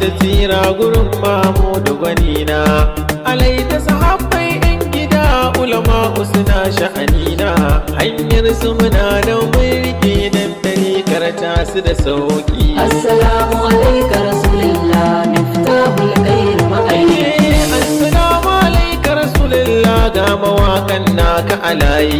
da tsira gurin Mahmudu gwanina, alai da sahabbai yan gida ulama suna sha'anina, hanyar su muna da mai rike dan tarikar tasu da sauki. Assalamu alaika rasulillah miftahul khair ma'aiki. Assalamu alaika rasulillah ga mawakan naka alayi,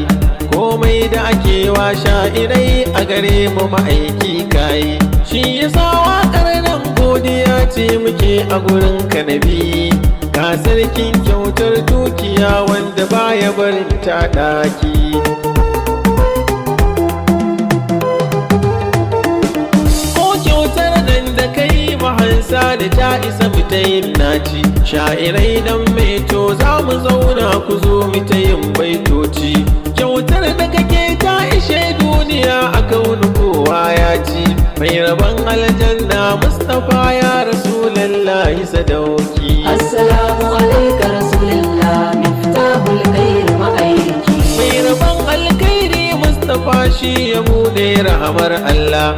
komai da ake wa sha'irai a gare mu ma'aiki kayi, shi yasa waƙar nan godiya ce muke a gurin ka nabi, ka sarkin kyautar dukiya wanda baya barin ta ɗaki. Ko kyautar nan da kai mahansa da ta isa mu ta yin naci, sha'irai dan meto za mu zauna ku zo mu ta yin baitoci, kyautar da kake ta ishe duniya a kaunu kowa ya ci, mai rabon aljanna Mustapha ya rasulallahi sadauki. Assalamu alaika rasulillah miftahul khair ma'aiki. Mai rabon alkhairi Mustapha shi ya bude rahamar Allah,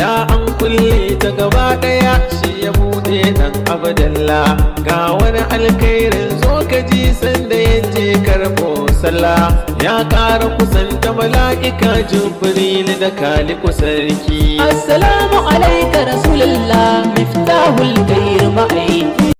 da an kulle ta gaba daya shi ya bude dan abdallah, ga wani alkhairin zo ka ji sanda yaje karbo sallah, ya ƙara kusanta mala'ika Jibril da Khaliqu sarki. Assalamu alaika rasulillah miftahul